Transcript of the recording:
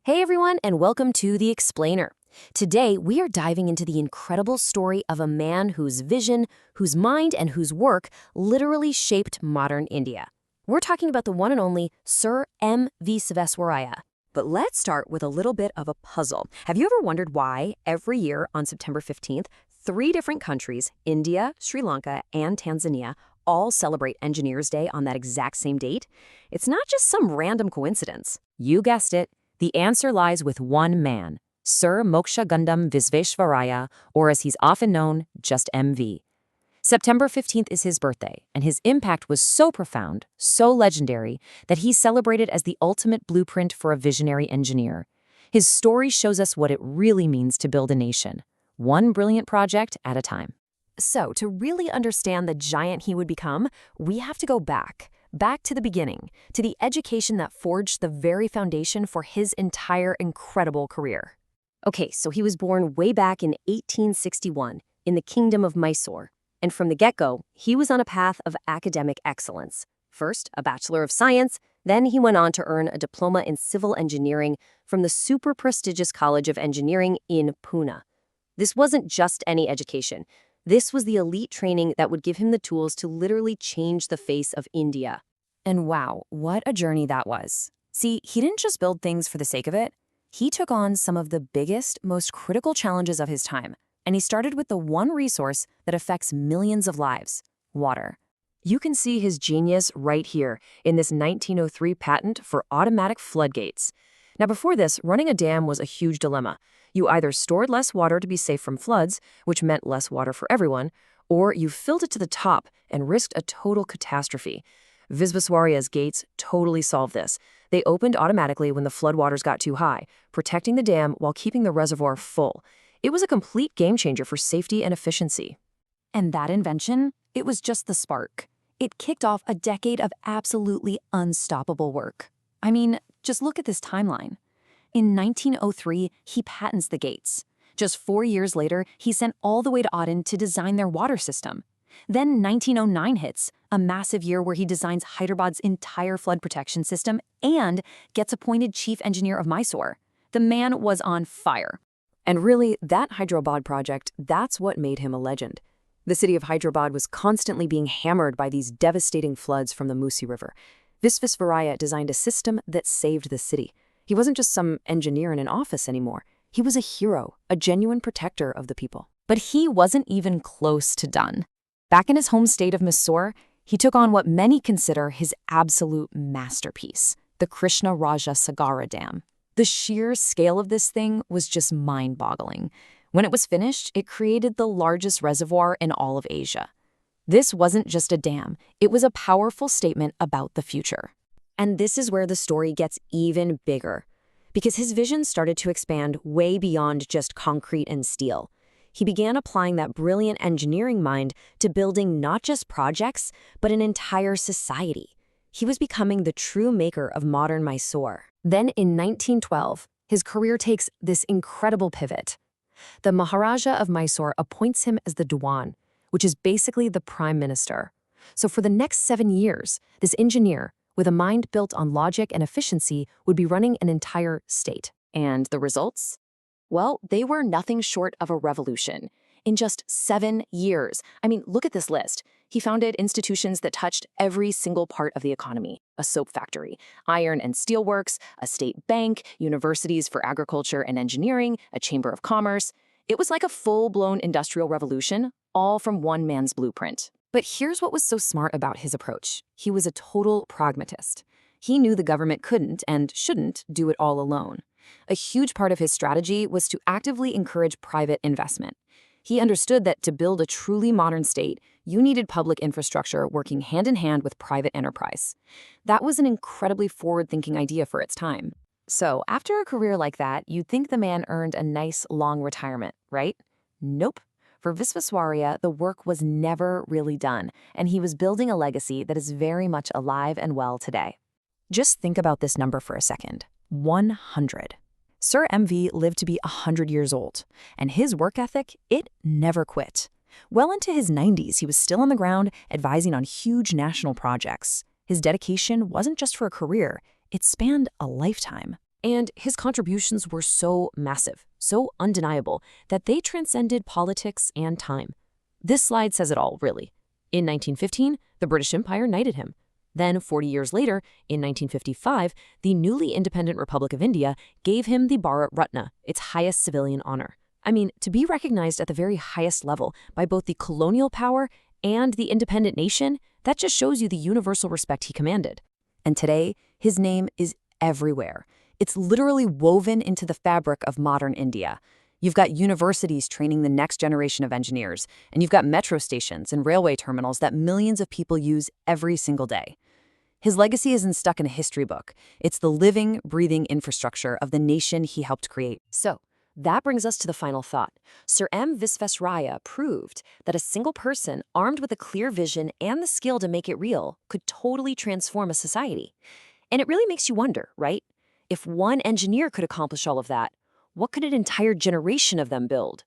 Hey everyone, and welcome to The Explainer. Today, we are diving into the incredible story of a man whose vision, whose mind, and whose work literally shaped modern India. We're talking about the one and only Sir M. Visvesvaraya. But let's start with a little bit of a puzzle. Have you ever wondered why every year on September 15th, three different countries, India, Sri Lanka, and Tanzania, all celebrate Engineers Day on that exact same date? It's not just some random coincidence. You guessed it. The answer lies with one man, Sir Gundam Visvesvaraya, or as he's often known, just MV. September 15th is his birthday, and his impact was so profound, so legendary, that he's celebrated as the ultimate blueprint for a visionary engineer. His story shows us what it really means to build a nation, one brilliant project at a time. So, to really understand the giant he would become, we have to go back to the beginning, to the education that forged the very foundation for his entire incredible career. Okay, so he was born way back in 1861 in the Kingdom of Mysore, and from the get-go, he was on a path of academic excellence. First, a Bachelor of Science, then he went on to earn a diploma in civil engineering from the super prestigious College of Engineering in Pune. This wasn't just any education. This was the elite training that would give him the tools to literally change the face of India. And wow, what a journey that was. See, he didn't just build things for the sake of it. He took on some of the biggest, most critical challenges of his time. And he started with the one resource that affects millions of lives: water. You can see his genius right here in this 1903 patent for automatic floodgates. Now, before this, running a dam was a huge dilemma. You either stored less water to be safe from floods, which meant less water for everyone, or you filled it to the top and risked a total catastrophe. Visvesvaraya's gates totally solved this. They opened automatically when the floodwaters got too high, protecting the dam while keeping the reservoir full. It was a complete game changer for safety and efficiency. And that invention, it was just the spark. It kicked off a decade of absolutely unstoppable work. I mean, just look at this timeline. In 1903, he patents the gates. Just 4 years later, he's sent all the way to Aden to design their water system. Then 1909 hits, a massive year where he designs Hyderabad's entire flood protection system and gets appointed chief engineer of Mysore. The man was on fire. And really, that Hyderabad project, that's what made him a legend. The city of Hyderabad was constantly being hammered by these devastating floods from the Musi River. Visvesvaraya designed a system that saved the city. He wasn't just some engineer in an office anymore. He was a hero, a genuine protector of the people. But he wasn't even close to done. Back in his home state of Mysore, he took on what many consider his absolute masterpiece, the Krishna Raja Sagara Dam. The sheer scale of this thing was just mind-boggling. When it was finished, it created the largest reservoir in all of Asia. This wasn't just a dam, it was a powerful statement about the future. And this is where the story gets even bigger, because his vision started to expand way beyond just concrete and steel. He began applying that brilliant engineering mind to building not just projects, but an entire society. He was becoming the true maker of modern Mysore. Then in 1912, his career takes this incredible pivot. The Maharaja of Mysore appoints him as the Diwan, which is basically the prime minister. So for the next 7 years, this engineer, with a mind built on logic and efficiency, would be running an entire state. And the results? Well, they were nothing short of a revolution. In just 7 years, I mean, look at this list. He founded institutions that touched every single part of the economy: a soap factory, iron and steel works, a state bank, universities for agriculture and engineering, a chamber of commerce. It was like a full-blown industrial revolution, all from one man's blueprint. But here's what was so smart about his approach. He was a total pragmatist. He knew the government couldn't and shouldn't do it all alone. A huge part of his strategy was to actively encourage private investment. He understood that to build a truly modern state, you needed public infrastructure working hand in hand with private enterprise. That was an incredibly forward-thinking idea for its time. So, after a career like that, you'd think the man earned a nice, long retirement, right? Nope. For Visvesvaraya, the work was never really done, and he was building a legacy that is very much alive and well today. Just think about this number for a second. 100. Sir MV lived to be 100 years old, and his work ethic, it never quit. Well into his 90s, he was still on the ground, advising on huge national projects. His dedication wasn't just for a career, it spanned a lifetime. And his contributions were so massive, so undeniable, that they transcended politics and time. This slide says it all, really. In 1915, the British Empire knighted him. Then, 40 years later, in 1955, the newly independent Republic of India gave him the Bharat Ratna, its highest civilian honor. I mean, to be recognized at the very highest level by both the colonial power and the independent nation, that just shows you the universal respect he commanded. And today, his name is everywhere. It's literally woven into the fabric of modern India. You've got universities training the next generation of engineers, and you've got metro stations and railway terminals that millions of people use every single day. His legacy isn't stuck in a history book. It's the living, breathing infrastructure of the nation he helped create. So, that brings us to the final thought. Sir M. Visvesvaraya proved that a single person armed with a clear vision and the skill to make it real could totally transform a society. And it really makes you wonder, right? If one engineer could accomplish all of that, what could an entire generation of them build?